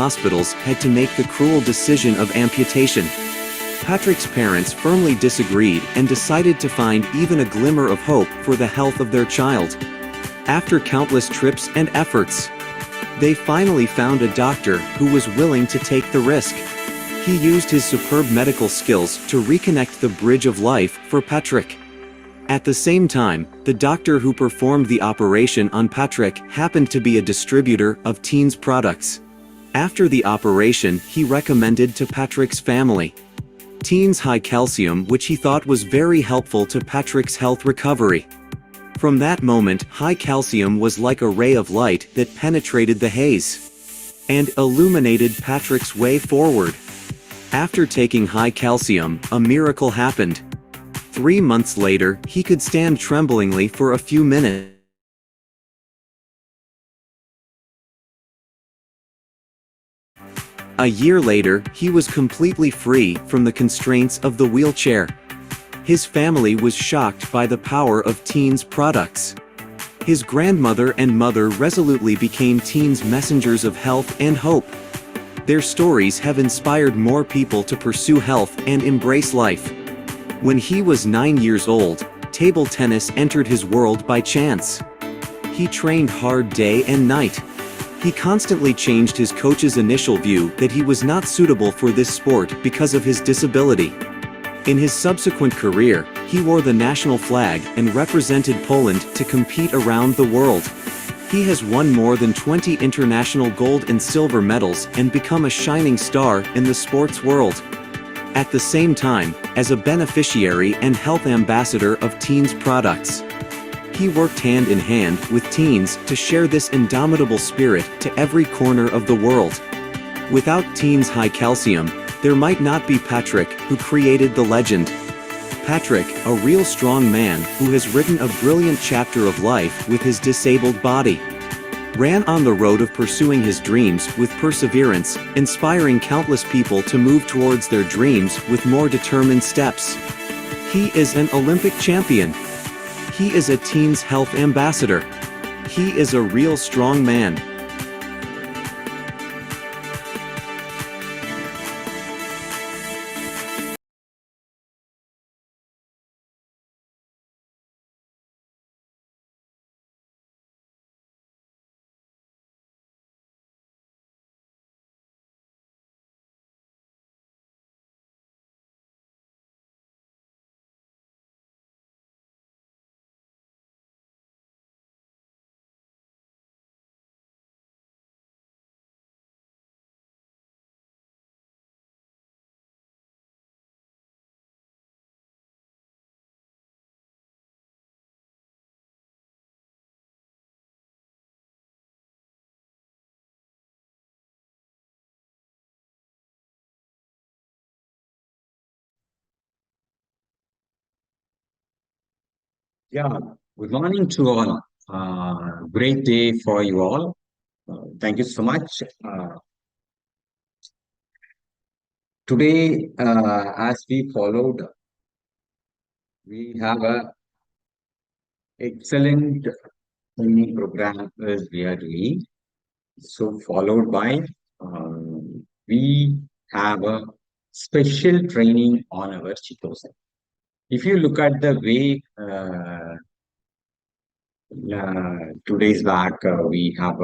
hospitals had to make the cruel decision of amputation. Patrick's parents firmly disagreed and decided to find even a glimmer of hope for the health of their child. After countless trips and efforts, they finally found a doctor who was willing to take the risk. He used his superb medical skills to reconnect the bridge of life for Patrick. At the same time, the doctor who performed the operation on Patrick happened to be a distributor of Teens products. After the operation, he recommended to Patrick's family Teens High Calcium, which he thought was very helpful to Patrick's health recovery. From that moment, High Calcium was like a ray of light that penetrated the haze and illuminated Patrick's way forward. After taking High Calcium, a miracle happened. 3 months later, he could stand tremblingly for a few minutes. A year later, he was completely free from the constraints of the wheelchair. His family was shocked by the power of Teens products. His grandmother and mother resolutely became Teens messengers of health and hope. Their stories have inspired more people to pursue health and embrace life. When he was 9 years old, table tennis entered his world by chance. He trained hard day and night. He constantly changed his coach's initial view that he was not suitable for this sport because of his disability. In his subsequent career, he wore the national flag and represented Poland to compete around the world. He has won more than 20 international gold and silver medals and become a shining star in the sports world. At the same time, as a beneficiary and health ambassador of Teens products, he worked hand in hand with Teens to share this indomitable spirit to every corner of the world. Without Teens High Calcium, there might not be Patrick, who created the legend. Patrick, a real strong man who has written a brilliant chapter of life with his disabled body, ran on the road of pursuing his dreams with perseverance, inspiring countless people to move towards their dreams with more determined steps. He is an Olympic champion. He is a Teens health ambassador. He is a real strong man. Yeah, good morning to all. Great day for you all. Thank you so much. Today, as we followed, we have a excellent training program as we are doing. So, followed by we have a special training on our Chitosan. If you look at the way 2 days back, we have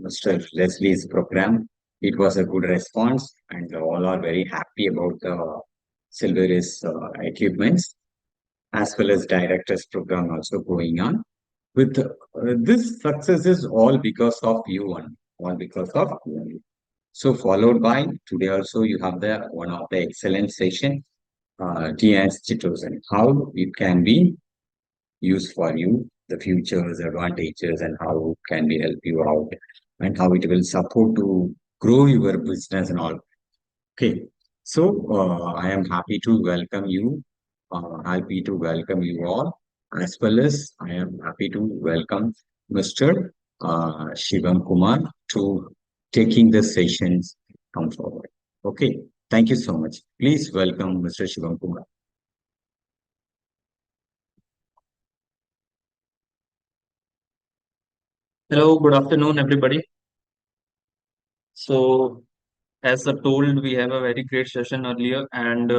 Mr. Leslie's program. It was a good response, and all are very happy about the Silveris equipments, as well as directors program also going on. With this success is all because of you one, all because of you only. So followed by today also you have the one of the excellent session, TS Chitosan, how it can be use for you, the futures, advantages, and how can we help you out, and how it will support to grow your business and all. Okay, so I am happy to welcome you. Happy to welcome you all, as well as I am happy to welcome Mr. Shivam Kumar to taking the sessions come forward. Okay, thank you so much. Please welcome Mr. Shivam Kumar. Hello, good afternoon, everybody. So, as I told, we have a very great session earlier, and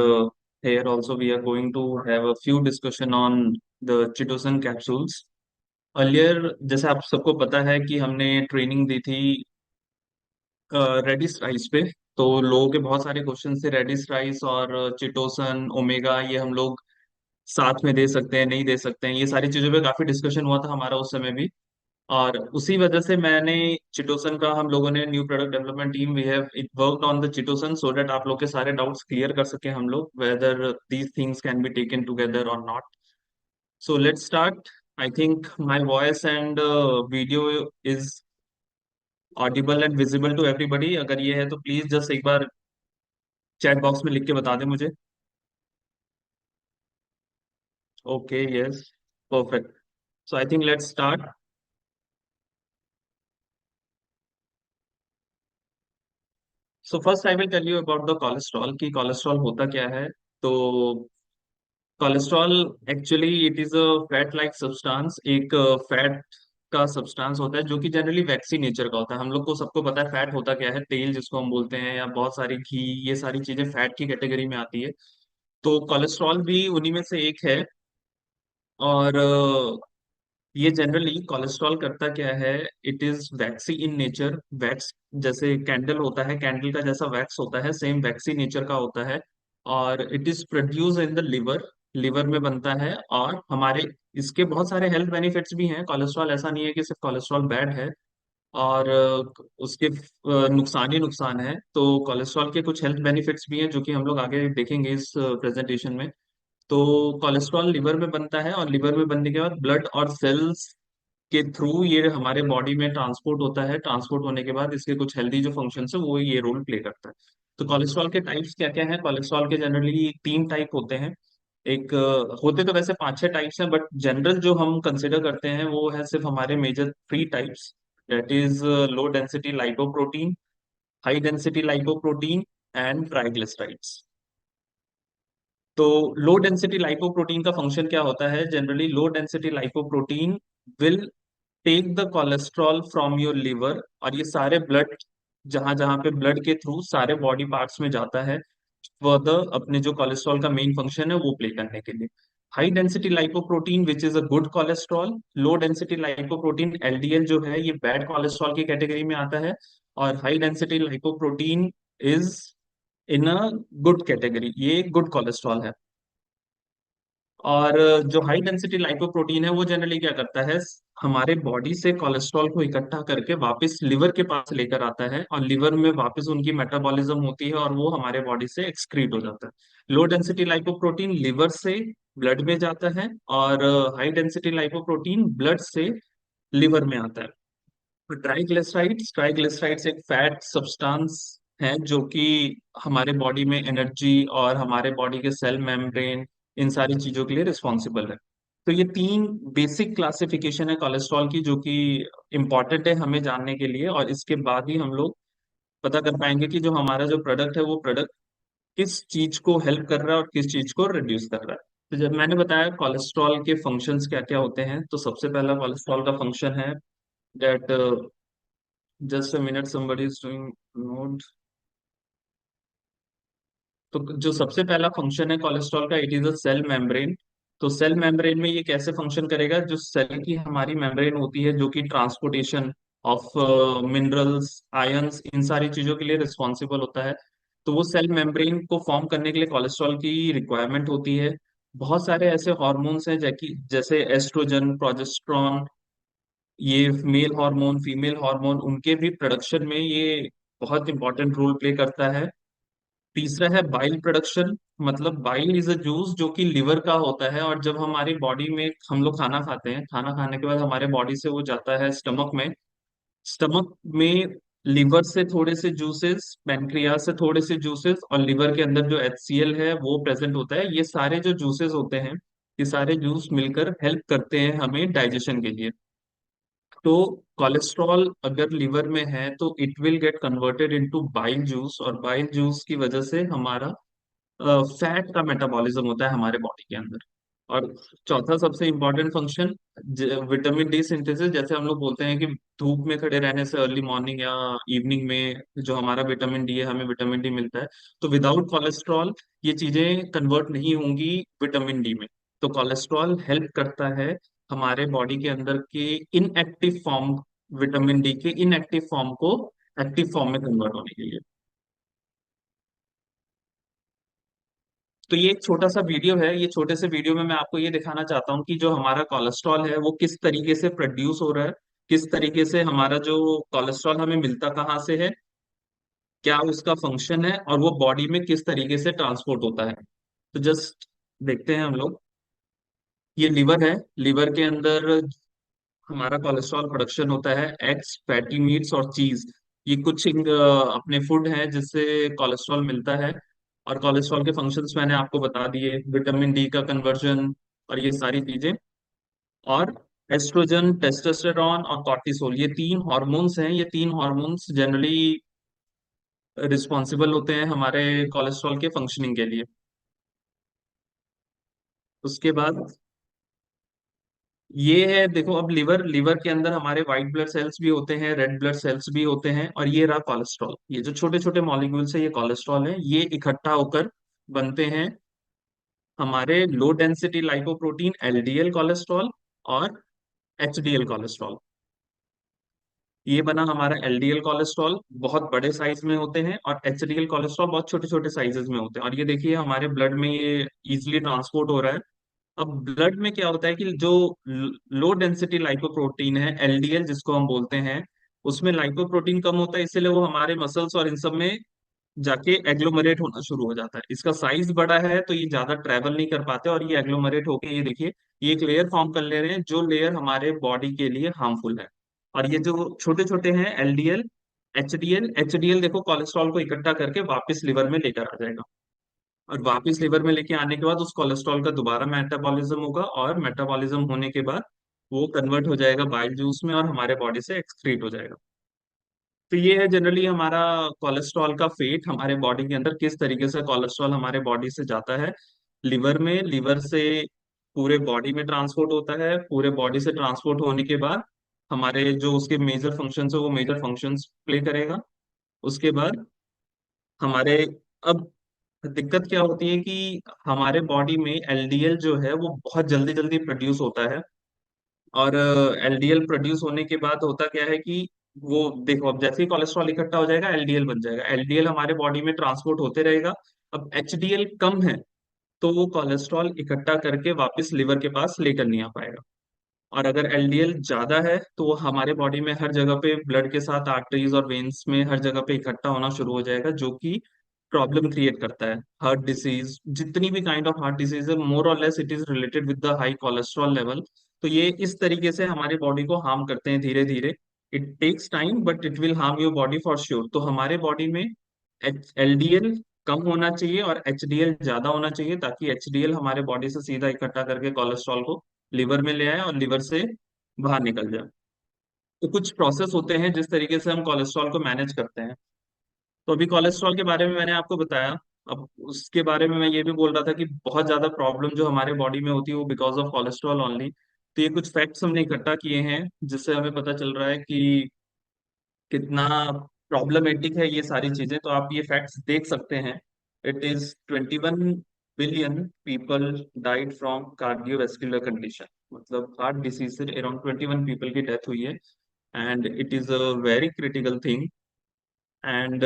here also we are going to have a few discussion on the chitosan capsules. Earlier, जैसे आप सबको पता है कि हमने training दी थी reddish rice पे। तो लोगों के बहुत सारे क्वेश्चन थे रेडिस राइस और चिटोसन ओमेगा, ये हम लोग साथ में दे सकते हैं नहीं दे सकते हैं, ये सारी चीजों पे काफी डिस्कशन हुआ था हमारा उस समय भी। और उसी वजह से मैंने चिटोसन का, हम लोगों ने new product development team we have it worked on the chitosan so that आप लोग के सारे डाउट्स क्लियर कर सके हम लोग, whether these things can be taken together और not. So let's start. I think my voice and video is audible and visible to everybody. अगर ये है तो प्लीज जस्ट एक बार चैट बॉक्स में लिख के बता दें मुझे। Okay, yes, perfect. So I think let's start. So first I will tell you about the cholesterol, कि कोलेस्ट्रॉल होता क्या है। तो cholesterol actually it is a fat like substance, एक फैट का सब्सटेंस होता है जो कि जनरली वैक्सी नेचर का होता है। हम लोग को सबको पता है फैट होता क्या है, तेल जिसको हम बोलते हैं, या बहुत सारी घी, ये सारी चीजें फैट की कैटेगरी में आती है। तो कोलेस्ट्रॉल भी उन्हीं में से एक है। और ये जनरली कोलेस्ट्रॉल करता क्या है, it is vaccine in nature. Wax जैसे कैंडल होता है, कैंडल का जैसा वैक्स होता है, सेम वैक्सी नेचर का होता है। और it is produce in the liver, liver में बनता है। और हमारे इसके बहुत सारे हेल्थ बेनिफिट्स भी हैं। कोलेस्ट्रॉल ऐसा नहीं है कि सिर्फ कोलेस्ट्रॉल बैड है और उसके नुकसान ही नुकसान है। तो कोलेस्ट्रॉल के कुछ हेल्थ बेनिफिट्स भी हैं जो कि हम लोग आगे देखेंगे इस प्रेजेंटेशन में। तो कोलेस्ट्रॉल लिवर में बनता है, और लिवर में बनने के बाद ब्लड और सेल्स के थ्रू ये हमारे बॉडी में ट्रांसपोर्ट होता है। ट्रांसपोर्ट होने के बाद इसके कुछ हेल्दी जो फंक्शन है वो ये रोल प्ले करता है। तो कोलेस्ट्रॉल के टाइप्स क्या क्या हैं? कोलेस्ट्रॉल के जनरली तीन टाइप होते हैं। एक होते तो वैसे पांच छह टाइप्स हैं, बट जनरल जो हम कंसिडर करते हैं वो है सिर्फ हमारे major three types. That is low density lipoprotein, high density lipoprotein and triglycerides. तो लो डेंसिटी लाइपोप्रोटीन का फंक्शन क्या होता है? Generally low density lipoprotein will take the cholesterol from your liver, और ये सारे ब्लड, जहां जहां पे ब्लड के थ्रू सारे बॉडी पार्ट्स में जाता है, फर्दर अपने जो कोलेस्ट्रॉल का मेन फंक्शन है वो प्ले करने के लिए। High density lipoprotein which is a good cholesterol, low density lipoprotein LDL जो है ये बैड कोलेस्ट्रॉल की कैटेगरी में आता है। और high density lipoprotein is in a good category, ये गुड कोलेस्ट्रॉल है। और जो हाई डेंसिटी लाइपोप्रोटीन है वो जनरली क्या करता है, हमारे बॉडी से कोलेस्ट्रॉल को इकट्ठा करके वापस लिवर के पास लेकर आता है, और लिवर में वापस उनकी मेटाबॉलिज्म होती है और वो हमारे बॉडी से एक्सक्रीट हो जाता है। लो डेंसिटी लाइपोप्रोटीन लिवर से ब्लड में जाता है, और हाई डेंसिटी लाइपोप्रोटीन ब्लड से लिवर में आता है। ट्राइग्लिसराइड्स, ट्राइग्लिसराइड्स एक फैट सब्सटेंस है जो कि हमारे बॉडी में एनर्जी और हमारे बॉडी के सेल मेम्ब्रेन, इन सारी चीजों के लिए रिस्पॉन्सिबल है। तो ये तीन बेसिक क्लासिफिकेशन है कोलेस्ट्रॉल की, जो कि इम्पोर्टेंट है हमें जानने के लिए। और इसके बाद ही हम लोग पता कर पाएंगे कि जो हमारा जो प्रोडक्ट है वो प्रोडक्ट किस चीज को हेल्प कर रहा है और किस चीज को रिड्यूस कर रहा है। तो जब मैंने बताया कोलेस्ट्रॉल के फंक्शंस क्या क्या होते हैं, तो सबसे पहला कोलेस्ट्रॉल का फंक्शन है that, just a minute, somebody is doing note। तो जो सबसे पहला फंक्शन है कोलेस्ट्रॉल का, it is a cell membrane. तो सेल मेम्ब्रेन में ये कैसे फंक्शन करेगा? जो सेल की हमारी मेम्ब्रेन होती है जो कि ट्रांसपोर्टेशन ऑफ मिनरल्स, आयंस, इन सारी चीजों के लिए रिस्पॉन्सिबल होता है। तो वो सेल मेम्ब्रेन को फॉर्म करने के लिए कोलेस्ट्रॉल की रिक्वायरमेंट होती है। बहुत सारे ऐसे हॉर्मोन्स हैं जैसे एस्ट्रोजन, प्रोजेस्टेरॉन, ये मेल हार्मोन, फीमेल हार्मोन, उनके भी प्रोडक्शन में ये बहुत इंपॉर्टेंट रोल प्ले करता है। तीसरा है बाइल प्रोडक्शन। मतलब बाइल इज अ जूस जो कि लिवर का होता है, और जब हमारी बॉडी में हम लोग खाना खाते हैं, खाना खाने के बाद हमारे बॉडी से वो जाता है स्टमक में। स्टमक में लिवर से थोड़े से जूसेस, पेनक्रियास से थोड़े से जूसेस, और लिवर के अंदर जो HCl है वो प्रेजेंट होता है। ये सारे जो जूसेस होते हैं, ये सारे जूस मिलकर हेल्प करते हैं हमें डाइजेशन के लिए। तो कोलेस्ट्रॉल अगर लिवर में है तो it will get converted into bile juice, और बाइल जूस की वजह से हमारा फैट का मेटाबॉलिज्म होता है हमारे बॉडी के अंदर। और चौथा सबसे important function vitamin D synthesis. जैसे हम लोग बोलते हैं कि धूप में खड़े रहने से अर्ली मॉर्निंग या इवनिंग में जो हमारा विटामिन डी है, हमें विटामिन डी मिलता है। तो विदाउट कोलेस्ट्रॉल ये चीजें कन्वर्ट नहीं होंगी विटामिन डी में। तो कोलेस्ट्रॉल हेल्प करता है हमारे बॉडी के अंदर के इनएक्टिव फॉर्म, विटामिन डी के इनएक्टिव फॉर्म को एक्टिव फॉर्म में कन्वर्ट होने के लिए। तो ये एक छोटा सा वीडियो है। ये छोटे से वीडियो में मैं आपको ये दिखाना चाहता हूँ कि जो हमारा कोलेस्ट्रॉल है वो किस तरीके से प्रोड्यूस हो रहा है, किस तरीके से हमारा जो कोलेस्ट्रॉल हमें मिलता कहाँ से है, क्या उसका फंक्शन है, और वो बॉडी में किस तरीके से ट्रांसपोर्ट होता है। तो जस्ट देखते हैं हम लोग। ये लिवर है। लिवर के अंदर हमारा कोलेस्ट्रॉल प्रोडक्शन होता है। एग्स, फैटी मीट्स और चीज, ये कुछ अपने फूड हैं जिससे कोलेस्ट्रॉल मिलता है। और कोलेस्ट्रॉल के फंक्शंस मैंने आपको बता दिए, विटामिन डी का कन्वर्जन और ये सारी चीजें। और एस्ट्रोजन, टेस्टोस्टेरॉन और कॉर्टिसोल, ये तीन हॉर्मोन्स हैं। ये तीन हॉर्मोन्स जनरली रिस्पॉन्सिबल होते हैं हमारे कोलेस्ट्रॉल के फंक्शनिंग के लिए। उसके बाद ये है, देखो अब लिवर, लिवर के अंदर हमारे व्हाइट ब्लड सेल्स भी होते हैं, रेड ब्लड सेल्स भी होते हैं। और ये रहा कोलेस्ट्रॉल। ये जो छोटे छोटे मॉलिक्यूल्स है ये कोलेस्ट्रॉल है। ये इकट्ठा होकर बनते हैं हमारे लो डेंसिटी लाइपोप्रोटीन एलडीएल कोलेस्ट्रॉल और एचडीएल कोलेस्ट्रॉल। ये बना हमारा एलडीएल कोलेस्ट्रॉल, बहुत बड़े साइज में होते हैं, और एचडीएल कोलेस्ट्रॉल बहुत छोटे छोटे साइजेस में होते हैं। और ये देखिए हमारे ब्लड में ये इजिली ट्रांसपोर्ट हो रहा है। अब ब्लड में क्या होता है कि जो लो डेंसिटी लाइपोप्रोटीन है एलडीएल जिसको हम बोलते हैं, उसमें लाइपोप्रोटीन कम होता है, इसलिए वो हमारे मसल्स और इन सब में जाके एग्लोमरेट होना शुरू हो जाता है। इसका साइज बड़ा है तो ये ज्यादा ट्रेवल नहीं कर पाते, और ये एग्लोमरेट होके ये देखिए ये एक लेयर फॉर्म कर ले रहे हैं, जो लेयर हमारे बॉडी के लिए हार्मफुल है। और ये जो छोटे छोटे हैं एलडीएल, एचडीएल, एचडीएल देखो कोलेस्ट्रॉल को इकट्ठा करके वापस लिवर में लेकर आ जाएगा। और वापस लिवर में लेके आने के बाद उस कोलेस्ट्रॉल का दोबारा मेटाबॉलिज्म होगा, और मेटाबॉलिज्म होने के बाद वो कन्वर्ट हो जाएगा बाइल जूस में और हमारे बॉडी से एक्सक्रीट हो जाएगा। तो ये है जनरली हमारा कोलेस्ट्रॉल का फेट हमारे बॉडी के अंदर, किस तरीके से कोलेस्ट्रॉल हमारे बॉडी से जाता है लिवर में, लिवर से पूरे बॉडी में ट्रांसपोर्ट होता है। पूरे बॉडी से ट्रांसपोर्ट होने के बाद हमारे जो उसके मेजर फंक्शंस है वो मेजर फंक्शंस प्ले करेगा। उसके बाद हमारे, अब दिक्कत क्या होती है कि हमारे बॉडी में एलडीएल जो है वो बहुत जल्दी जल्दी प्रोड्यूस होता है। और एलडीएल प्रोड्यूस होने के बाद होता क्या है कि वो देखो, अब जैसे ही कोलेस्ट्रॉल इकट्ठा हो जाएगा एलडीएल बन जाएगा, एलडीएल हमारे बॉडी में ट्रांसपोर्ट होते रहेगा। अब एचडीएल कम है तो वो कोलेस्ट्रॉल इकट्ठा करके वापस लिवर के पास लेकर नहीं आ पाएगा। और अगर एलडीएल ज्यादा है तो वो हमारे बॉडी में हर जगह पे ब्लड के साथ आर्टरीज और वेन्स में हर जगह पे इकट्ठा होना शुरू हो जाएगा, जो कि प्रॉब्लम क्रिएट करता है। हार्ट डिसीज, जितनी भी काइंड ऑफ हार्ट डिसीज है, मोर और less it is related with the high cholesterol level. तो ये इस तरीके से हमारी बॉडी को हार्म करते हैं धीरे धीरे। It takes time but it will harm your body for sure. तो हमारे बॉडी में एलडीएल कम होना चाहिए और एचडीएल ज्यादा होना चाहिए, ताकि एचडीएल हमारे बॉडी से सीधा इकट्ठा करके कोलेस्ट्रॉल को लिवर में ले आए और लिवर से बाहर निकल जाए। तो कुछ प्रोसेस होते हैं जिस तरीके से हम कोलेस्ट्रॉल को मैनेज करते हैं। तो अभी कोलेस्ट्रॉल के बारे में मैंने आपको बताया। अब उसके बारे में मैं ये भी बोल रहा था कि बहुत ज्यादा प्रॉब्लम जो हमारे बॉडी में होती है वो बिकॉज ऑफ कोलेस्ट्रॉल ओनली। तो ये कुछ फैक्ट्स हमने इकट्ठा किए हैं जिससे हमें पता चल रहा है कि कितना प्रॉब्लमेटिक है ये सारी चीजें। तो आप ये फैक्ट्स देख सकते हैं। It is 21 billion people died from cardiovascular condition, मतलब हार्ट डिसीज से अराउंड 21 पीपल की डेथ हुई है। And it is a very critical thing. And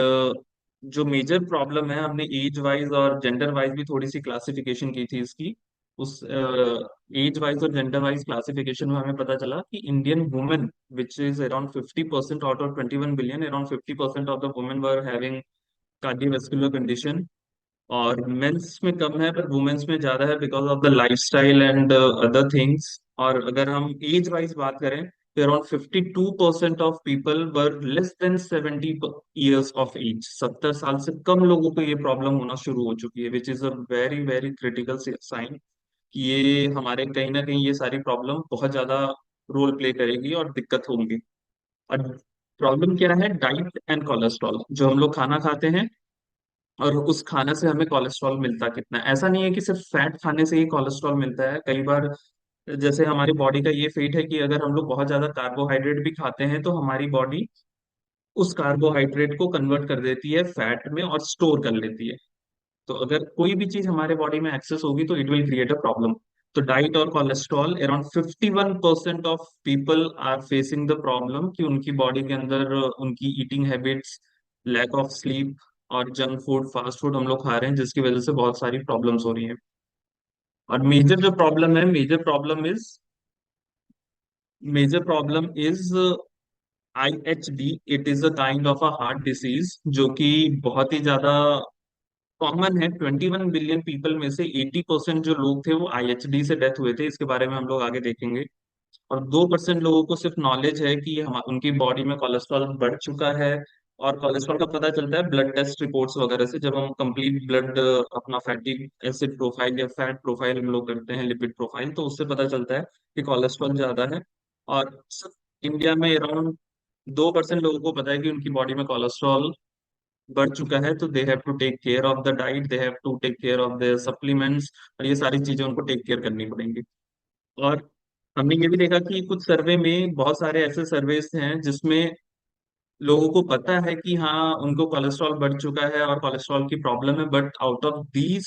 जो मेजर प्रॉब्लम है, हमने एज वाइज और जेंडर वाइज भी थोड़ी सी क्लासिफिकेशन की थी इसकी। उस एज वाइज और जेंडर वाइज क्लासिफिकेशन में हमें पता चला कि Indian women, which is around 50% out of 21 billion, around 50% of the women were having cardiovascular condition. और मेंस में कम है पर वुमेन्स में ज्यादा है because of the lifestyle and other things. और अगर हम एज वाइज बात करें तो around 52% of people were less than 70 years of age. 70 साल से कम लोगों को ये प्रॉब्लम होना शुरू हो चुकी है, which is a very very critical sign कि ये हमारे कहीं ना कहीं ये सारी प्रॉब्लम बहुत ज्यादा रोल प्ले करेगी और दिक्कत होंगी। और प्रॉब्लम क्या है? डाइट एंड कोलेस्ट्रॉल, जो हम लोग खाना खाते हैं और उस खाना से हमें कोलेस्ट्रॉल मिलता कितना है। ऐसा नहीं है कि सिर्फ फैट खाने से ही कोलेस्ट्रॉल मिलता है। कई बार जैसे हमारी बॉडी का ये फेट है कि अगर हम लोग बहुत ज्यादा कार्बोहाइड्रेट भी खाते हैं तो हमारी बॉडी उस कार्बोहाइड्रेट को कन्वर्ट कर देती है फैट में और स्टोर कर लेती है। तो अगर कोई भी चीज हमारे बॉडी में एक्सेस होगी तो it will create a problem. तो डाइट और cholesterol around 51% of people are facing the problem कि उनकी बॉडी के अंदर उनकी eating habits, lack of sleep और जंक फूड फास्ट फूड हम लोग खा रहे हैं, जिसकी वजह से बहुत सारी प्रॉब्लम्स हो रही हैं। और मेजर जो प्रॉब्लम है, major problem is IHD। It is a kind of a heart disease जो कि बहुत ही ज्यादा कॉमन है। 21 बिलियन पीपल में से 80% जो लोग थे वो IHD से डेथ हुए थे। इसके बारे में हम लोग आगे देखेंगे। और 2% लोगों को सिर्फ नॉलेज है कि हम उनकी बॉडी में कोलेस्ट्रॉल बढ़ चुका है। और कोलेस्ट्रॉल का पता चलता है ब्लड टेस्ट रिपोर्ट्स वगैरह से, जब हम कंप्लीट ब्लड अपना फैटी एसिड प्रोफाइल या फैट प्रोफाइल हम लोग करते हैं, लिपिड प्रोफाइल, तो उससे पता चलता है कि कोलेस्ट्रॉल ज्यादा है। और सिर्फ इंडिया में अराउंड 2% लोगों को पता है कि उनकी बॉडी में कोलेस्ट्रॉल बढ़ चुका है। तो they have to take care of the diet, they have to take care of the supplements, और ये सारी चीजें उनको टेक केयर करनी पड़ेंगी। और हमने ये भी देखा कि कुछ सर्वे में, बहुत सारे ऐसे सर्वेस हैं जिसमें लोगों को पता है कि हाँ उनको कोलेस्ट्रॉल बढ़ चुका है और कोलेस्ट्रॉल की प्रॉब्लम है, but out of these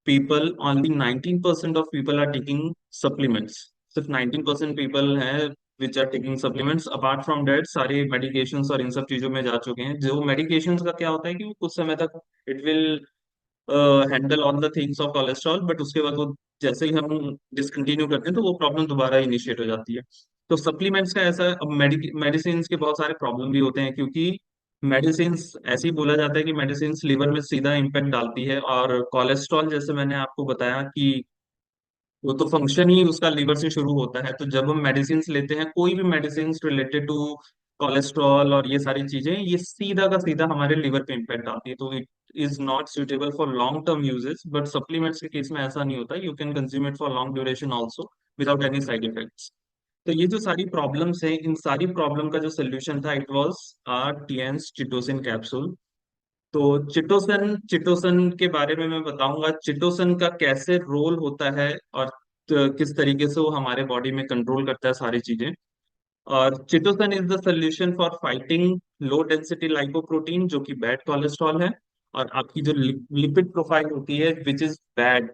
people only 19% of people are taking supplements. सिर्फ 19% पीपल हैं which are taking supplements. Apart from that सारे मेडिकेशंस और इन सब चीजों में जा चुके हैं। जो मेडिकेशंस का क्या होता है कि वो कुछ समय तक it will handle all the things of cholesterol, but उसके बाद वो जैसे ही हम डिसकंटिन्यू करते हैं तो वो प्रॉब्लम दोबारा इनिशिएट हो जाती है। तो सप्लीमेंट्स का ऐसा, अब मेडिसिन के बहुत सारे प्रॉब्लम भी होते हैं, क्योंकि मेडिसिन, ऐसे ही बोला जाता है कि मेडिसिन लीवर में सीधा इम्पैक्ट डालती है। और कोलेस्ट्रॉल जैसे मैंने आपको बताया कि वो तो फंक्शन ही उसका लीवर से शुरू होता है। तो जब हम मेडिसिन लेते हैं, कोई भी मेडिसिन रिलेटेड टू कोलेस्ट्रॉल और ये सारी चीजें, ये सीधा का सीधा हमारे लीवर पे इम्पैक्ट डालती है। तो it is not suitable for long term uses. But supplements के केस में ऐसा नहीं होता, you can consume it for long duration also without any side effects. तो ये जो सारी प्रॉब्लम्स हैं, इन सारी प्रॉब्लम का जो सोल्यूशन था, इट वाज टीएंस चिटोसिन कैप्सूल। तो चिटोसन चिटोसन के बारे में मैं बताऊंगा, चिटोसन का कैसे रोल होता है और किस तरीके से वो हमारे बॉडी में कंट्रोल करता है सारी चीजें। और chitosan is the solution for fighting low density lipoprotein जो कि बैड कोलेस्ट्रॉल है। और आपकी जो लिपिड प्रोफाइल होती है विच इज बैड,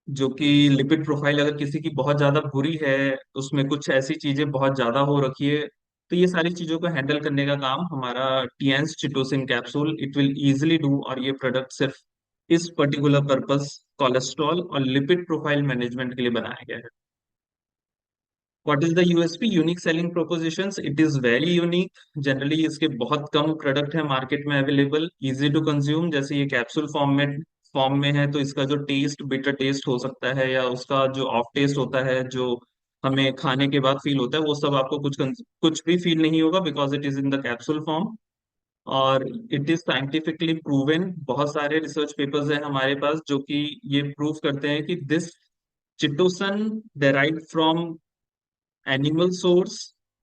जो कि लिपिड प्रोफाइल अगर किसी की बहुत ज्यादा बुरी है, उसमें कुछ ऐसी चीजें बहुत ज्यादा हो रखी है, तो ये सारी चीजों को हैंडल करने का काम हमारा टीएंस chitosan capsule it will easily do. और ये प्रोडक्ट सिर्फ इस पर्टिकुलर पर्पस, कोलेस्ट्रॉल और लिपिड प्रोफाइल मैनेजमेंट के लिए बनाया गया है। What is the USP, unique selling propositions? It is very unique. Generally इसके बहुत कम प्रोडक्ट है मार्केट में अवेलेबल, इजी टू कंज्यूम। जैसे ये कैप्सूल फॉर्म में है, तो इसका जो टेस्ट बिटर टेस्ट हो सकता है, या उसका जो ऑफ टेस्ट होता है जो हमें खाने के बाद फील होता है, वो सब आपको कुछ भी फील नहीं होगा, because it is in the capsule form. और इट इज साइंटिफिकली प्रूवन। बहुत सारे रिसर्च पेपर्स हैं हमारे पास जो कि ये प्रूव करते हैं कि this chitosan derive from animal source,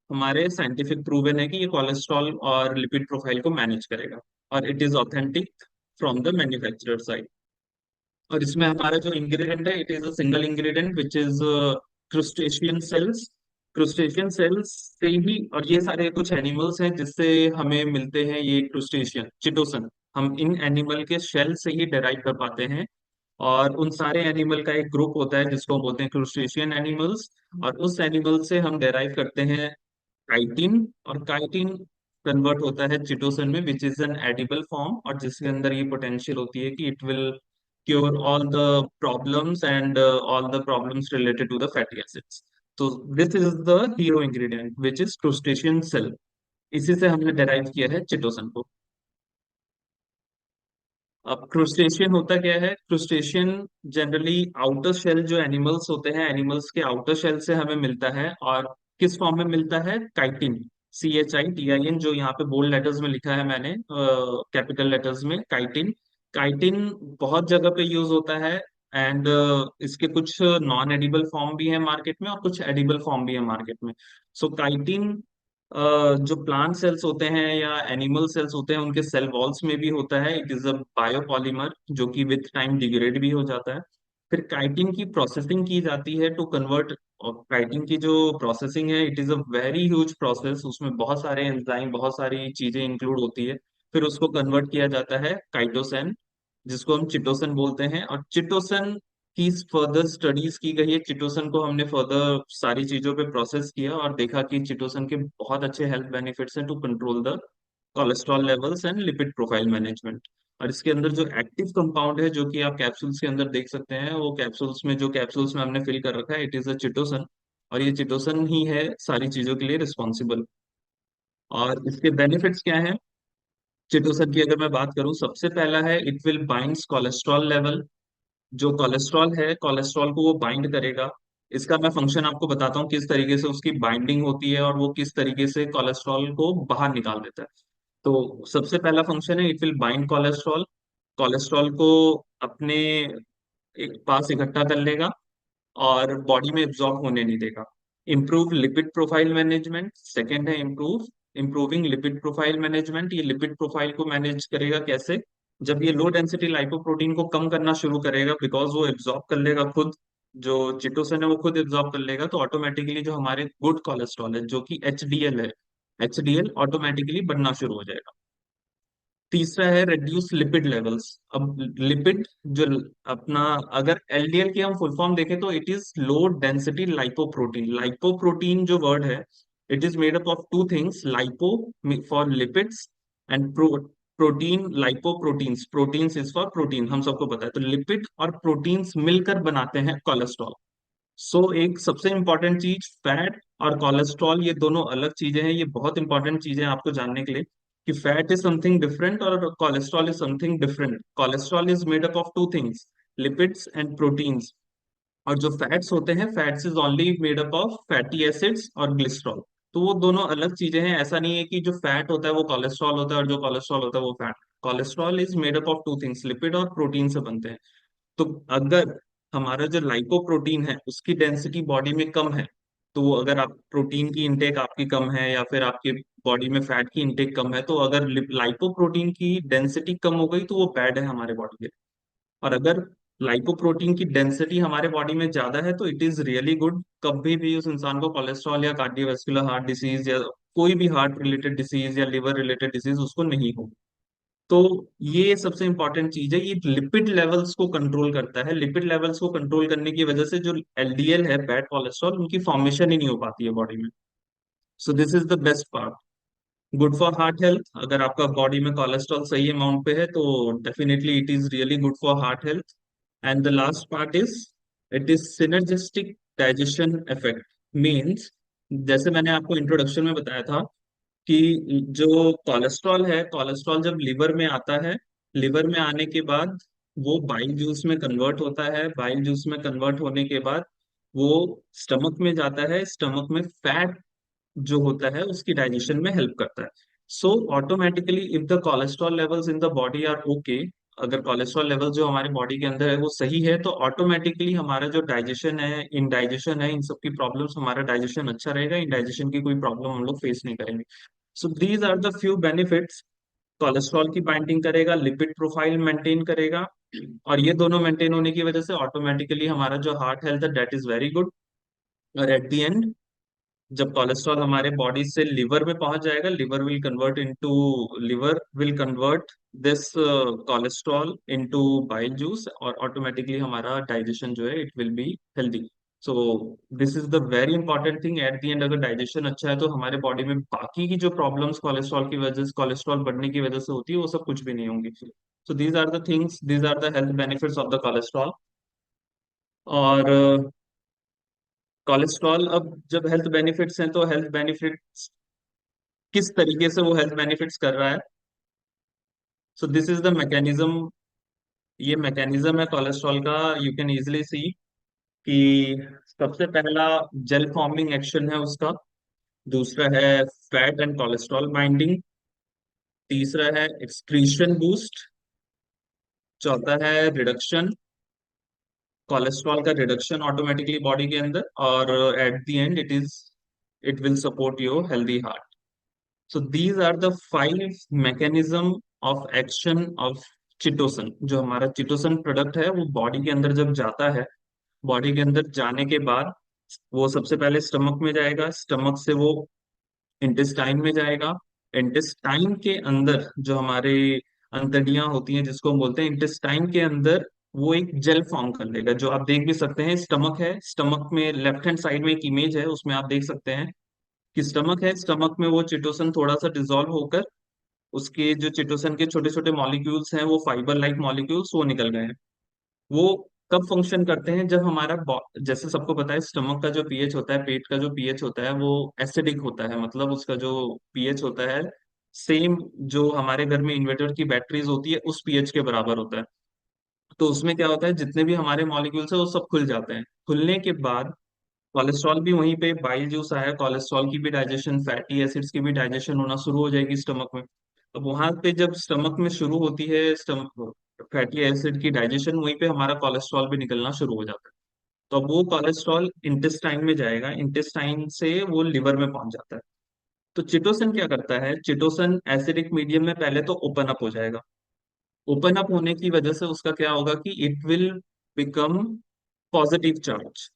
हमारे साइंटिफिक प्रूवन है कि ये कोलेस्ट्रॉल और लिपिड प्रोफाइल को मैनेज करेगा। और it is authentic from the manufacturer side. और इसमें हमारा जो इंग्रेडिएंट है, it is a single ingredient which is crustacean shells. Crustacean shells से ही, और ये सारे कुछ एनिमल्स हैं जिससे हमें मिलते हैं ये क्रुस्टेशियन चिटोसन, हम इन एनिमल के शेल से ही डेराइव कर पाते हैं। और उन सारे एनिमल का एक ग्रुप होता है जिसको हम बोलते हैं क्रूस्टेशियन एनिमल्स। और उस एनिमल से हम डेराइव करते हैं काइटिन। और काइटिन कन्वर्ट होता है चिटोसन में which is an edible form, और जिसके अंदर ये पोटेंशियल होती है कि it will cure all the problems and all the problems related to the fatty acids. तो this is the hero ingredient which is crustacean shell. इसी से हमने डेराइव किया है चिटोसन को। अब क्रुस्टेशियन होता क्या है? क्रुस्टेशियन जनरली आउटर शेल, जो एनिमल्स होते हैं, एनिमल्स के आउटर शेल से हमें मिलता है। और किस फॉर्म में मिलता है? काइटिन, CHITIN, जो यहाँ पे बोल्ड लेटर्स में लिखा है मैंने, कैपिटल लेटर्स में, काइटिन। काइटिन बहुत जगह पे यूज होता है। एंड इसके कुछ नॉन एडिबल फॉर्म भी है मार्केट में और कुछ एडिबल फॉर्म भी है मार्केट में। सो काइटिन जो प्लांट सेल्स होते हैं या एनिमल सेल्स होते हैं उनके सेल वॉल्स में भी होता है। इट इज अ बायोपॉलीमर जो कि विथ टाइम डिग्रेड भी हो जाता है। फिर काइटिन की प्रोसेसिंग की जाती है टू कन्वर्ट। और काइटिन की जो प्रोसेसिंग है it is a very huge process, उसमें बहुत सारे एंजाइम बहुत सारी चीजें इंक्लूड होती है। फिर उसको कन्वर्ट किया जाता है काइटोसन, जिसको हम चिटोसन बोलते हैं। और चिटोसन की फर्दर स्टडीज की गई है। चिटोसन को हमने फर्दर सारी चीजों पे प्रोसेस किया और देखा कि चिटोसन के बहुत अच्छे हेल्थ बेनिफिट्स हैं to control the cholesterol levels and lipid profile management. और इसके अंदर जो एक्टिव कंपाउंड है जो कि आप कैप्सूल्स के अंदर देख सकते हैं, वो कैप्सूल्स में हमने फिल कर रखा है, इट इज अ चिटोसन। और ये चिटोसन ही है सारी चीजों के लिए रिस्पॉन्सिबल। और इसके बेनिफिट्स क्या है चिटोसन की, अगर मैं बात करूं, सबसे पहला है it will binds cholesterol level. जो कोलेस्ट्रॉल है कोलेस्ट्रॉल को वो बाइंड करेगा। इसका मैं फंक्शन आपको बताता हूँ किस तरीके से उसकी बाइंडिंग होती है और वो किस तरीके से कोलेस्ट्रॉल को बाहर निकाल देता है। तो सबसे पहला फंक्शन है it will bind cholesterol. Cholesterol को अपने एक पास इकट्ठा कर लेगा और बॉडी में एब्जॉर्ब होने नहीं देगा। Improve lipid profile management second है। इम्प्रूविंग लिपिड प्रोफाइल मैनेजमेंट, ये लिपिड प्रोफाइल को मैनेज करेगा कैसे? जब ये लो डेंसिटी लाइपोप्रोटीन को कम करना शुरू करेगा, बिकॉज वो एब्जॉर्ब कर लेगा खुद, जो चिटोसन है वो खुद एब्जॉर्ब कर लेगा, तो ऑटोमेटिकली जो हमारे गुड कोलेस्ट्रॉल है जो कि एचडीएल है, एचडीएल ऑटोमेटिकली बनना शुरू हो जाएगा। तीसरा है रिड्यूस लिपिड लेवल्स। अब लिपिड जो अपना, अगर एलडीएल की हम फुल फॉर्म देखें तो it is low density lipoprotein. Lipoprotein जो वर्ड है it is made up of two things, lipo for lipids and protein lipoproteins. Proteins is for protein, हम सबको पता है। तो लिपिड और प्रोटीन्स मिलकर बनाते हैं कोलेस्ट्रॉल। एक सबसे इंपॉर्टेंट चीज, फैट और कोलेस्ट्रॉल ये दोनों अलग चीजें हैं। ये बहुत इंपॉर्टेंट चीजें हैं आपको जानने के लिए कि फैट इज समथिंग डिफरेंट और cholesterol is something different. Cholesterol is made up of two things, lipids and proteins. और जो फैट्स होते हैं, fats is only made up of fatty acids और ग्लिसरॉल। तो वो दोनों अलग चीजें हैं। ऐसा नहीं है कि जो फैट होता है वो कोलेस्ट्रॉल होता है और जो कोलेस्ट्रॉल होता है वो fat. Cholesterol is made up of two things, lipid और प्रोटीन से बनते हैं। तो अगर हमारा जो लाइपोप्रोटीन है उसकी डेंसिटी बॉडी में कम है, तो वो अगर आप प्रोटीन की इंटेक आपकी कम है या फिर आपके बॉडी में फैट की इंटेक कम है, तो अगर लाइपोप्रोटीन की डेंसिटी कम हो गई तो वो बैड है हमारे बॉडी के लिए। और अगर लाइपोप्रोटीन की डेंसिटी हमारे बॉडी में ज्यादा है तो इट इज रियली गुड। कभी भी उस इंसान को कोलेस्ट्रॉल या कार्डियोवास्कुलर हार्ट डिसीज या कोई भी हार्ट रिलेटेड डिसीज या लिवर रिलेटेड डिसीज उसको नहीं हो। तो ये सबसे इंपॉर्टेंट चीज है, ये लिपिड लेवल्स को कंट्रोल करता है। लिपिड लेवल्स को कंट्रोल करने की वजह से जो एलडीएल है, बैड कोलेस्ट्रॉल, उनकी फॉर्मेशन ही नहीं हो पाती है बॉडी में। सो this is the best part. Good for heart health, अगर आपका बॉडी में कोलेस्ट्रॉल सही अमाउंट पे है तो definitely it is really good for heart health. And the last part is it is synergistic digestion effect. Means, जैसे मैंने आपको इंट्रोडक्शन में बताया था कि जो कोलेस्ट्रॉल है, कोलेस्ट्रॉल जब लिवर में आता है, लिवर में आने के बाद वो बाइल जूस में कन्वर्ट होता है। बाइल जूस में कन्वर्ट होने के बाद वो स्टमक में जाता है। स्टमक में फैट जो होता है उसकी डाइजेशन में हेल्प करता है। So automatically if the cholesterol levels in the body are okay, अगर कोलेस्ट्रॉल लेवल जो हमारे बॉडी के अंदर है वो सही है, तो ऑटोमेटिकली हमारा जो डाइजेशन है, इंडाइजेशन है, इन सब की प्रॉब्लम्स, हमारा डाइजेशन अच्छा रहेगा, इंडाइजेशन की कोई प्रॉब्लम हम लोग फेस नहीं करेंगे। So these are the few benefits. Cholesterol की बाइंडिंग करेगा, लिपिड प्रोफाइल मेंटेन करेगा, और ये दोनों मेंटेन होने की वजह से ऑटोमेटिकली हमारा जो हार्ट हेल्थ है दैट इज वेरी गुड। और एट द एंड जब कोलेस्ट्रॉल हमारे बॉडी से लिवर में पहुंच जाएगा, liver will convert this cholesterol into bile juice, और ऑटोमेटिकली हमारा डाइजेशन जो है it will be healthy. So this is the very important thing. Eight the and अगर डाइजेशन अच्छा है तो हमारे बॉडी में बाकी की जो प्रॉब्लम्स कोलेस्ट्रॉल की वजह से, कोलेस्ट्रॉल बढ़ने की वजह से होती है, वो सब कुछ भी नहीं होंगी। So these are the things, these are the health benefits of the cholesterol. और कोलेस्ट्रॉल, अब जब हेल्थ बेनिफिट्स हैं तो हेल्थ बेनिफिट्स किस तरीके से वो हेल्थ बेनिफिट्स कर रहा है। सो दिस इज द मैकेनिज्म। ये मैकेनिज्म है कोलेस्ट्रॉल का। यू कैन इजिली सी कि सबसे पहला जेल फॉर्मिंग एक्शन है उसका। दूसरा है फैट एंड कोलेस्ट्रॉल बाइंडिंग। तीसरा है एक्सक्रीशन बूस्ट। चौथा है रिडक्शन, कोलेस्ट्रॉल का रिडक्शन ऑटोमेटिकली बॉडी के अंदर। और at the end it will support your healthy heart. So these are the 5 mechanism of action of chitosan. जो हमारा चिटोसन प्रोडक्ट है वो बॉडी के अंदर जब जाता है, बॉडी के अंदर जाने के बाद वो सबसे पहले स्टमक में जाएगा, स्टमक से वो इंटेस्टाइन में जाएगा। इंटेस्टाइन के अंदर जो हमारे अंतड़ियां होती हैं जिसको हम बोलते हैं, इंटेस्टाइन के अंदर वो एक जेल फॉर्म कर लेगा, जो आप देख भी सकते हैं। स्टमक है, स्टमक में लेफ्ट हैंड साइड में एक इमेज है, उसमें आप देख सकते हैं कि स्टमक है, स्टमक में वो चिटोसन थोड़ा सा डिसॉल्व होकर उसके जो चिटोसन के छोटे छोटे मॉलिक्यूल्स हैं, वो फाइबर लाइक मॉलिक्यूल्स, वो निकल गए हैं। वो कब फंक्शन करते हैं? जब हमारा जैसे सबको पता है स्टमक का जो पीएच होता है, पेट का जो पीएच होता है, वो एसिडिक होता है। मतलब उसका जो पीएच होता है, सेम जो हमारे घर में इन्वर्टर की बैटरीज होती है उस पीएच के बराबर होता है। तो उसमें क्या होता है, जितने भी हमारे मॉलिक्यूल्स है वो सब खुल जाते हैं। खुलने के बाद कोलेस्ट्रॉल भी वहीं पे, बाइल जूस आया, कोलेस्ट्रॉल की भी डाइजेशन, फैटी एसिड्स की भी डाइजेशन होना शुरू हो जाएगी स्टमक में। अब वहां पे जब स्टमक में शुरू होती है स्टमक फैटी एसिड की डाइजेशन, वहीं पे हमारा कोलेस्ट्रॉल भी निकलना शुरू हो जाता है। तो अब वो कोलेस्ट्रॉल इंटेस्टाइन में जाएगा, इंटेस्टाइन से वो लिवर में पहुंच जाता है। तो चिटोसन क्या करता है? चिटोसन एसिडिक मीडियम में पहले तो ओपन अप हो जाएगा। ओपन अप होने की वजह से उसका क्या होगा कि it will become positive charge.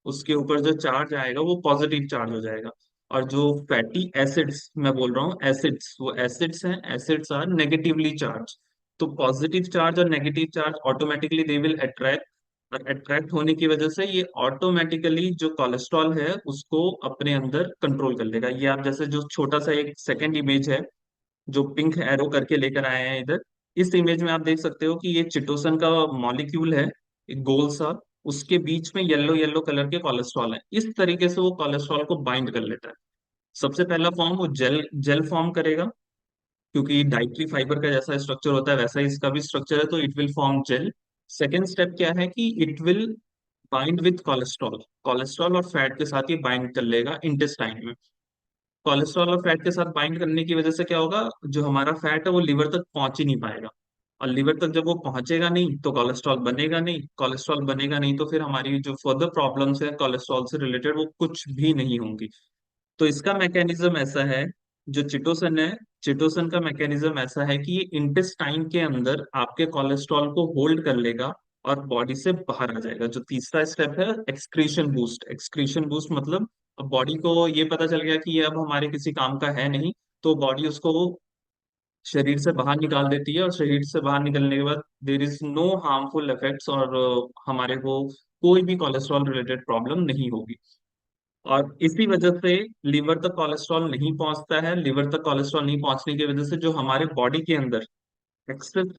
उसके ऊपर जो चार्ज आएगा वो पॉजिटिव चार्ज हो जाएगा। और जो फैटी एसिड्स मैं बोल रहा हूँ, एसिड्स, वो एसिड्स हैं, एसिड्स आर नेगेटिवली चार्ज। तो पॉजिटिव चार्ज और negative charge automatically they will attract, और अट्रैक्ट होने की वजह से ये ऑटोमेटिकली जो कोलेस्ट्रॉल है उसको अपने अंदर कंट्रोल कर लेगा। ये आप जैसे जो छोटा सा एक सेकेंड इमेज है जो पिंक एरो करके लेकर आए हैं इधर, इस इमेज में आप देख सकते हो कि ये चिटोसन का मॉलिक्यूल है, एक गोल सा, उसके बीच में येलो येलो कलर के कोलेस्ट्रॉल है। इस तरीके से वो कोलेस्ट्रॉल को बाइंड कर लेता है। सबसे पहला फॉर्म वो जेल जेल फॉर्म करेगा, क्योंकि डाइट्री फाइबर का जैसा स्ट्रक्चर होता है वैसा ही इसका भी स्ट्रक्चर है, तो it will form gel. Second step क्या है कि it will bind with cholesterol, cholesterol और फैट के साथ ये बाइंड कर लेगा इंटेस्टाइन में। कोलेस्ट्रॉल और फैट के साथ बाइंड करने की वजह से क्या होगा, जो हमारा फैट है वो लिवर तक पहुंच ही नहीं पाएगा। और लिवर तक जब वो पहुंचेगा नहीं तो कोलेस्ट्रॉल बनेगा नहीं, कोलेस्ट्रॉल बनेगा नहीं तो फिर हमारी जो फर्दर प्रॉब्लम्स है कोलेस्ट्रॉल से रिलेटेड वो कुछ भी नहीं होंगी। तो इसका मैकेनिज्म ऐसा है, जो चिटोसन है, चिटोसन का मैकेनिज्म ऐसा है कि ये इंटेस्टाइन के अंदर आपके कोलेस्ट्रॉल को होल्ड कर लेगा और बॉडी से बाहर आ जाएगा। जो तीसरा स्टेप है एक्सक्रीशन बूस्ट। एक्सक्रीशन बूस्ट मतलब अब बॉडी को ये पता चल गया कि ये अब हमारे किसी काम का है नहीं, तो बॉडी उसको शरीर से बाहर निकाल देती है। और शरीर से बाहर निकलने के बाद there is no harmful effects, और हमारे को कोई भी कोलेस्ट्रॉल रिलेटेड प्रॉब्लम नहीं होगी। और इसी वजह से लीवर तक कोलेस्ट्रॉल नहीं पहुंचता है। लीवर तक कोलेस्ट्रॉल नहीं पहुंचने की वजह से जो हमारे बॉडी के अंदर एक्सेस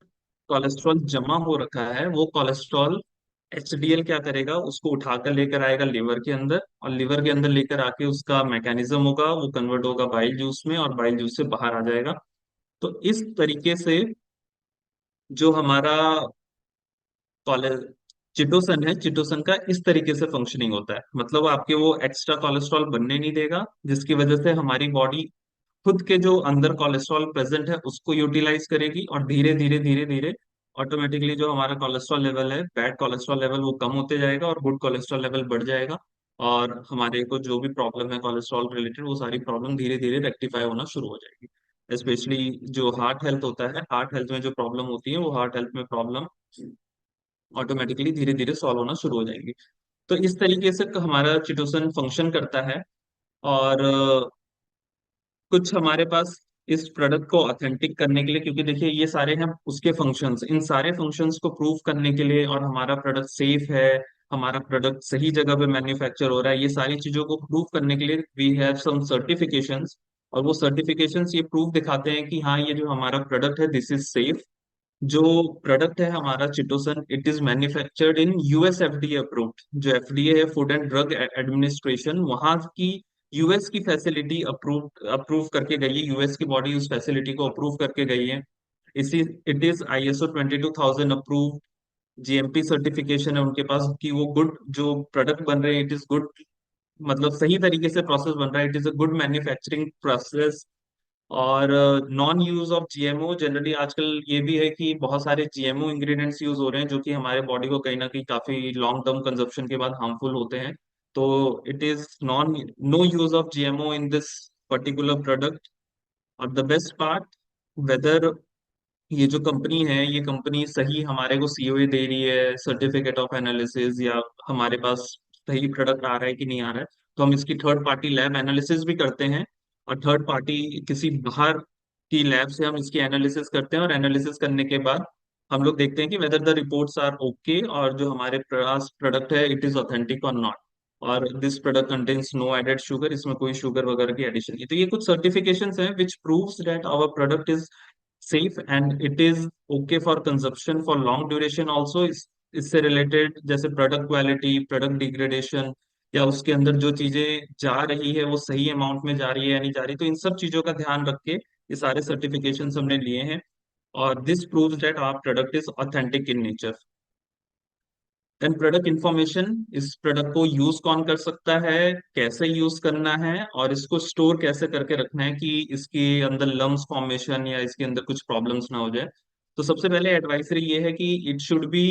कोलेस्ट्रॉल जमा हो रखा है, वो कोलेस्ट्रॉल एचडीएल क्या करेगा, उसको उठाकर लेकर आएगा लिवर के अंदर, और लिवर के अंदर लेकर आके उसका मैकेनिज्म होगा, वो कन्वर्ट होगा बाइल जूस में, और बाइल जूस से बाहर आ जाएगा। तो इस तरीके से जो हमारा कोले चिटोसन है, चिटोसन का इस तरीके से फंक्शनिंग होता है। मतलब आपके वो एक्स्ट्रा कोलेस्ट्रॉल बनने नहीं देगा, जिसकी वजह से हमारी बॉडी खुद के जो अंदर कोलेस्ट्रॉल प्रेजेंट है उसको यूटिलाइज करेगी, और धीरे धीरे धीरे धीरे ऑटोमेटिकली जो हमारा कोलेस्ट्रॉल लेवल है, बैड कोलेस्ट्रॉल लेवल, वो कम होते जाएगा और गुड कोलेस्ट्रॉल लेवल बढ़ जाएगा। और हमारे को जो भी प्रॉब्लम है कोलेस्ट्रॉल रिलेटेड, वो सारी प्रॉब्लम धीरे धीरे रेक्टिफाई होना शुरू हो जाएगी। स्पेशली जो हार्ट हेल्थ होता है, हार्ट हेल्थ में जो प्रॉब्लम होती है, वो हार्ट हेल्थ में प्रॉब्लम ऑटोमेटिकली धीरे धीरे सॉल्व होना शुरू हो जाएगी। तो इस तरीके से हमारा चिटोसन फंक्शन करता है। और कुछ हमारे पास इस प्रोडक्ट को ऑथेंटिक करने के लिए, क्योंकि देखिए ये सारे हैं उसके फंक्शंस, इन सारे फंक्शंस को प्रूव करने के लिए, और हमारा प्रोडक्ट सेफ है, हमारा प्रोडक्ट सही जगह पे मैन्युफैक्चर हो रहा है, ये सारी चीजों को प्रूव करने के लिए वी हैव सम सर्टिफिकेशंस। और वो सर्टिफिकेशंस ये प्रूफ दिखाते हैं कि हाँ, ये जो हमारा प्रोडक्ट है दिस इज सेफ। जो प्रोडक्ट है हमारा chitosan, it is manufactured in US FDA approved. जो एफडीए है, फूड एंड ड्रग एडमिनिस्ट्रेशन, वहां की यूएस की फैसिलिटी अप्रूव अप्रूव करके गई है, यूएस की बॉडी उस फैसिलिटी को अप्रूव करके गई है। इसी it is ISO 22000 approve, GMP certification है उनके पास कि वो गुड जो प्रोडक्ट बन रहे हैं इट इज गुड, मतलब सही तरीके से प्रोसेस बन रहा है, it is a good manufacturing process. और non use of GMO, generally आजकल ये भी है कि बहुत सारे जीएमओ इंग्रेडिएंट्स यूज हो रहे हैं जो कि हमारे बॉडी को कहीं ना कहीं काफी लॉन्ग टर्म कंजप्शन के बाद हार्मफुल होते हैं। तो it is non no use of GMO in this particular product. और द बेस्ट पार्ट, वेदर ये जो कंपनी है, ये कंपनी सही हमारे को सीओए दे रही है, सर्टिफिकेट ऑफ एनालिसिस, या हमारे पास सही प्रोडक्ट आ रहा है कि नहीं आ रहा है, तो हम इसकी थर्ड पार्टी लैब एनालिसिस भी करते हैं। और थर्ड पार्टी किसी बाहर की लैब से हम इसकी एनालिसिस करते हैं, और एनालिसिस करने के बाद हम लोग देखते हैं कि whether the reports are okay, और जो हमारे पास प्रोडक्ट है इट इज ऑथेंटिक और नॉट, और this product contains no added sugar, इसमें कोई शुगर वगैरह की एडिशन नहीं। तो ये कुछ सर्टिफिकेशंस हैं which proves that our product is safe and it is okay for consumption for long duration also। इससे रिलेटेड जैसे प्रोडक्ट क्वालिटी, प्रोडक्ट डिग्रेडेशन, या उसके अंदर जो चीजें जा रही है वो सही अमाउंट में जा रही है या नहीं जा रही, तो इन सब चीजों का ध्यान रख के ये सारे सर्टिफिकेशन हमने लिए हैं। और this proves that our product is authentic in nature. Then product information, इस प्रोडक्ट को यूज कौन कर सकता है, कैसे यूज करना है, और इसको स्टोर कैसे करके रखना है कि इसके अंदर लम्स फॉर्मेशन या इसके अंदर कुछ प्रॉब्लम्स ना हो जाए। तो सबसे पहले एडवाइजरी ये है कि it should be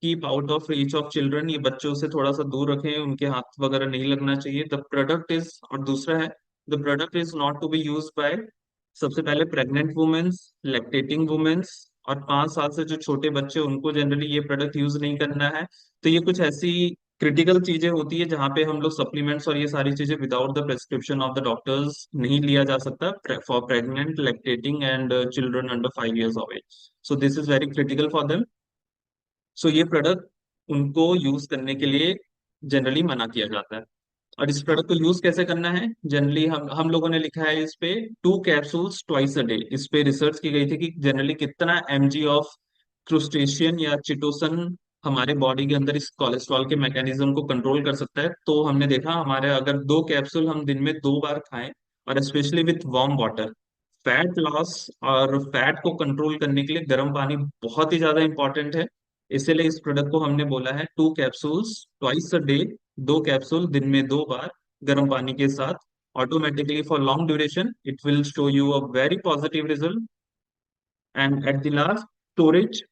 keep out of reach of children, ये बच्चों से थोड़ा सा दूर रखें, उनके हाथ वगैरह नहीं लगना चाहिए। द प्रोडक्ट इज, और दूसरा है, the product is not to be use by, सबसे पहले प्रेग्नेंट वुमेन्स, लैक्टेटिंग वुमेन्स, और 5 साल से जो छोटे बच्चे, उनको जनरली ये प्रोडक्ट यूज नहीं करना है। तो ये कुछ ऐसी क्रिटिकल चीजें होती है जहाँ पे हम लोग सप्लीमेंट्स और ये सारी चीजें without the prescription of the doctors नहीं लिया जा सकता for pregnant, lactating and children under 5 years of age. So this is very critical for them. So ये प्रोडक्ट उनको यूज करने के लिए जनरली मना किया जाता है। और इस प्रोडक्ट को यूज कैसे करना है, जनरली हम लोगों ने लिखा है इस पे 2 कैप्सूल्स ट्वाइस अ डे। इस पे रिसर्च की गई थी कि जनरली कितना mg ऑफ क्रूस्टेशियन या चिटोसन हमारे बॉडी के अंदर इस कोलेस्ट्रॉल के मैकेनिज्म को कंट्रोल कर सकता है। तो हमने देखा हमारे अगर 2 कैप्सूल हम दिन में 2 बार खाएं, और specially with warm water, fat loss और फैट को कंट्रोल करने के लिए गर्म पानी बहुत ही ज्यादा इंपॉर्टेंट है। इसीलिए इस प्रोडक्ट को हमने बोला है 2 capsules twice a day, 2 capsule दिन में 2 बार गर्म पानी के साथ। Automatically for long duration it will show you a very positive result. And at the last, storage,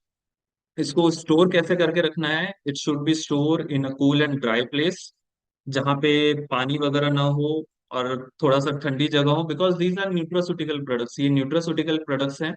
इसको स्टोर कैसे करके रखना है, it should be store in a cool and dry place, जहाँ पे पानी वगैरह ना हो और थोड़ा सा ठंडी जगह हो, because these are nutraceutical products, ये न्यूट्रास्यूटिकल प्रोडक्ट्स हैं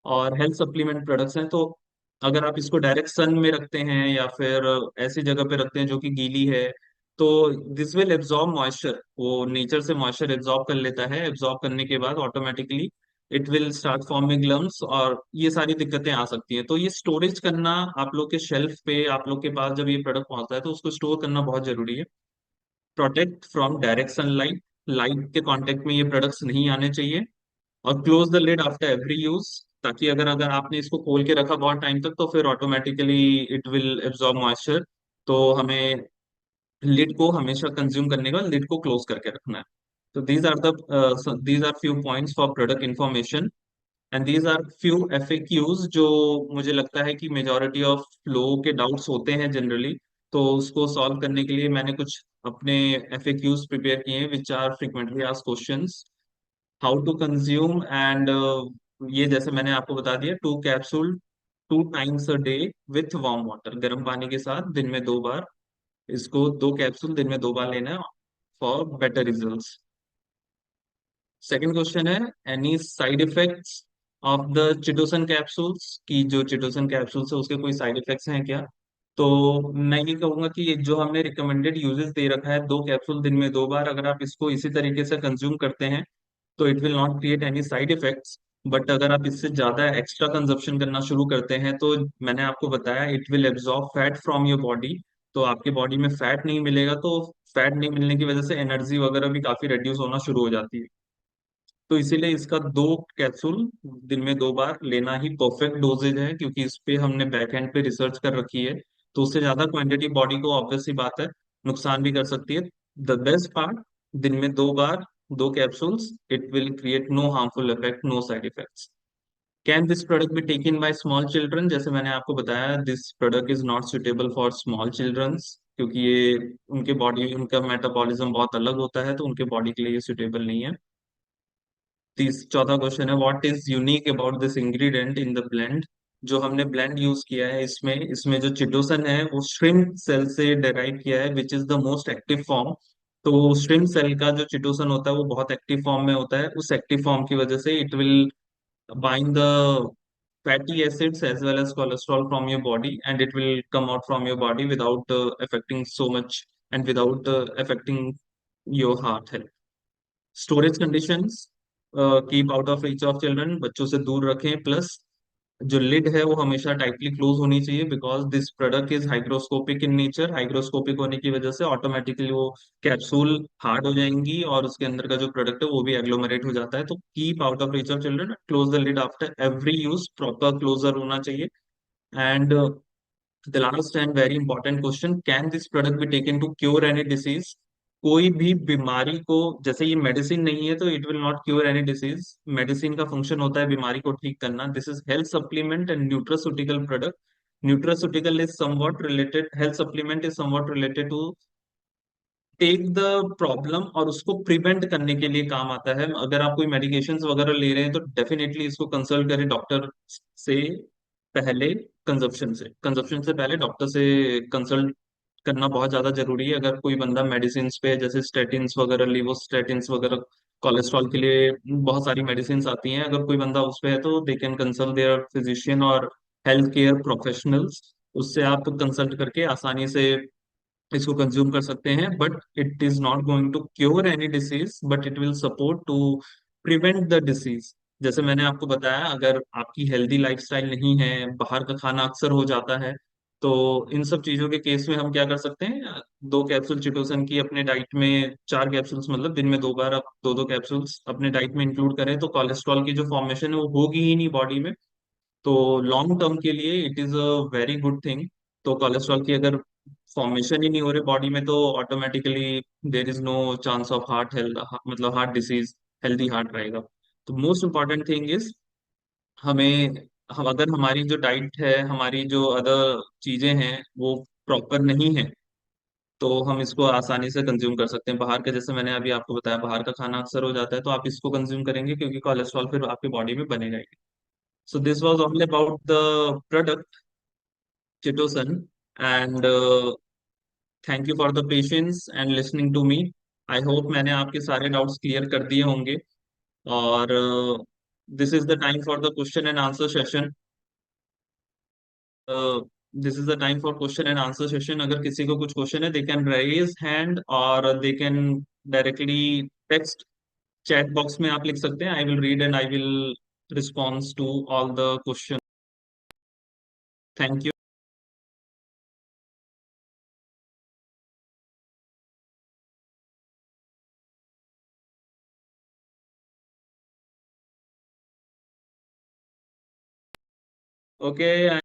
और हेल्थ सप्लीमेंट प्रोडक्ट्स हैं। तो अगर आप इसको डायरेक्ट सन में रखते हैं या फिर ऐसी जगह पे रखते हैं जो कि गीली है, तो दिस विल एब्जॉर्ब मॉइस्चर, वो नेचर से मॉइस्चर एब्जॉर्ब कर लेता है। एब्जॉर्ब करने के बाद automatically it will start forming lumps, और ये सारी दिक्कतें आ सकती हैं। तो ये स्टोरेज करना आप लोग के शेल्फ पे, आप लोग के पास जब ये प्रोडक्ट पहुंचता है तो उसको स्टोर करना बहुत जरूरी है। Protect from direct sunlight, light के कांटेक्ट में ये प्रोडक्ट्स नहीं आने चाहिए। और close the lid after every use, ताकि अगर अगर आपने इसको खोल के रखा बहुत टाइम तक तो फिर automatically it will absorb moisture. तो हमें लिड को हमेशा कंज्यूम करने के बाद लिड को क्लोज करके रखना है। तो these are few points for product information, and these are few FAQs जो मुझे लगता है कि मेजोरिटी ऑफ लोगों के डाउट्स होते हैं जनरली। तो उसको सॉल्व करने के लिए मैंने कुछ अपने FAQs प्रिपेयर किए हैं which are frequently asked questions. How to consume, and ये जैसे मैंने आपको बता दिया, 2 capsule 2 times a day with warm water, गर्म पानी के साथ दिन में 2 बार, इसको 2 कैप्सूल दिन में 2 बार लेना है for better results. Second question है, any side effects of the chitosan capsules, की जो चिटोसन कैप्सूल्स है उसके कोई साइड इफेक्ट्स हैं क्या। तो मैं ये कहूंगा कि ये जो हमने रिकमेंडेड यूजेस दे रखा है, 2 कैप्सूल दिन में 2 बार, अगर आप इसको इसी तरीके से कंज्यूम करते हैं तो it will not create any side effects. But अगर आप इससे ज्यादा एक्स्ट्रा कंजप्शन करना शुरू करते हैं तो मैंने आपको बताया it will absorb fat from your body, तो आपके बॉडी में फैट नहीं मिलेगा, तो फैट नहीं मिलने की वजह से एनर्जी वगैरह भी काफी रिड्यूस होना शुरू हो जाती है। तो इसीलिए इसका 2 कैप्सूल दिन में 2 बार लेना ही परफेक्ट डोजेज है, क्योंकि इस पे हमने बैक एंड पे रिसर्च कर रखी है। तो उससे ज्यादा क्वांटिटी बॉडी को ऑब्वियस सी बात है नुकसान भी कर सकती है। द बेस्ट पार्ट, दिन में 2 बार 2 capsules, it will create no harmful effect, no side effects. Can this product be taken by small children, जैसे मैंने आपको बताया this product is not suitable for small childrens, क्योंकि ये उनके बॉडी, उनका मेटाबॉलिज्म बहुत अलग होता है, तो उनके बॉडी के लिए ये सुटेबल नहीं है। चौथा क्वेश्चन है, what is unique about this ingredient in the blend, जो हमने ब्लेंड यूज किया है इसमें, इसमें जो चिटोसन है वो श्रिम्प सेल से डेराइव किया है which is the most active form. तो स्टेम सेल का जो चिटोसन होता है वो बहुत एक्टिव फॉर्म में होता है, उस एक्टिव फॉर्म की वजह से it will bind the fatty acids as well as cholesterol from your body, and it will come out from your body without affecting so much and without affecting your heart health. Storage conditions, keep out of reach of children, बच्चों से दूर रखें, plus जो lid है वो हमेशा tightly close होनी चाहिए, because this product is hygroscopic in nature. Hygroscopic होने की वजह से ऑटोमेटिकली वो कैप्सूल हार्ड हो जाएंगी और उसके अंदर का जो प्रोडक्ट है वो भी एग्लोमरेट हो जाता है। तो keep out of reach of children, close the lid after every use, proper closure होना चाहिए। And the last and very important question, can this product be taken to cure any disease? कोई भी बीमारी को, जैसे ये मेडिसिन नहीं है तो it will not cure any disease. Medicine का फंक्शन होता है बीमारी को ठीक करना। This is health supplement and nutraceutical product. Nutraceutical is somewhat related, health supplement is somewhat related to take the problem और उसको प्रिवेंट करने के लिए काम आता है। अगर आप कोई मेडिकेशंस वगैरह ले रहे हैं तो डेफिनेटली इसको कंसल्ट करें डॉक्टर से पहले, कंजप्शन से पहले डॉक्टर से कंसल्ट करना बहुत ज्यादा जरूरी है। अगर कोई बंदा मेडिसिन पे है, जैसे स्टेटिन्स वगैरह, लिवोस्टेटिन्स वगैरह, कोलेस्ट्रॉल के लिए बहुत सारी मेडिसिन आती हैं, अगर कोई बंदा उस पे है तो they can consult their physician और हेल्थ केयर प्रोफेशनल्स। उससे आप कंसल्ट करके आसानी से इसको कंज्यूम कर सकते हैं। But it is not going to cure any disease, but it will support to prevent the disease. जैसे मैंने आपको बताया, अगर आपकी हेल्दी लाइफस्टाइल नहीं है, बाहर का खाना अक्सर हो जाता है, तो इन सब चीजों के केस में हम क्या कर सकते हैं, 2 कैप्सूल चिटोसन की अपने डाइट में, 4 कैप्सूल्स मतलब दिन में 2 बार आप 2-2 कैप्सूल्स अपने डाइट में इंक्लूड करें, तो कोलेस्ट्रॉल की जो फॉर्मेशन है वो होगी ही नहीं बॉडी में। तो लॉन्ग टर्म के लिए it is a very good thing. तो कोलेस्ट्रॉल की अगर फॉर्मेशन ही नहीं हो रही बॉडी में, तो automatically there is no chance of heart health, मतलब हार्ट डिसीज, हेल्दी हार्ट रहेगा। तो मोस्ट इम्पॉर्टेंट थिंग इज, हमें, हम अगर हमारी जो डाइट है, हमारी जो अदर चीजें हैं वो प्रॉपर नहीं है, तो हम इसको आसानी से कंज्यूम कर सकते हैं। बाहर का, जैसे मैंने अभी आपको बताया, बाहर का खाना अक्सर हो जाता है, तो आप इसको कंज्यूम करेंगे क्योंकि कोलेस्ट्रॉल फिर आपकी बॉडी में बनेगा ही। So this was all about the product Chitosan, and thank you for the patience and listening to me. I hope मैंने आपके सारे डाउट्स क्लियर कर दिए होंगे। और this is the time for the question and answer session. This is the time for question and answer session. अगर किसी को कुछ क्वेश्चन है, दे कैन रेज हैंड और they can directly text, chat box में आप लिख सकते हैं। I will read and I will response to all the question. Thank you. Okay.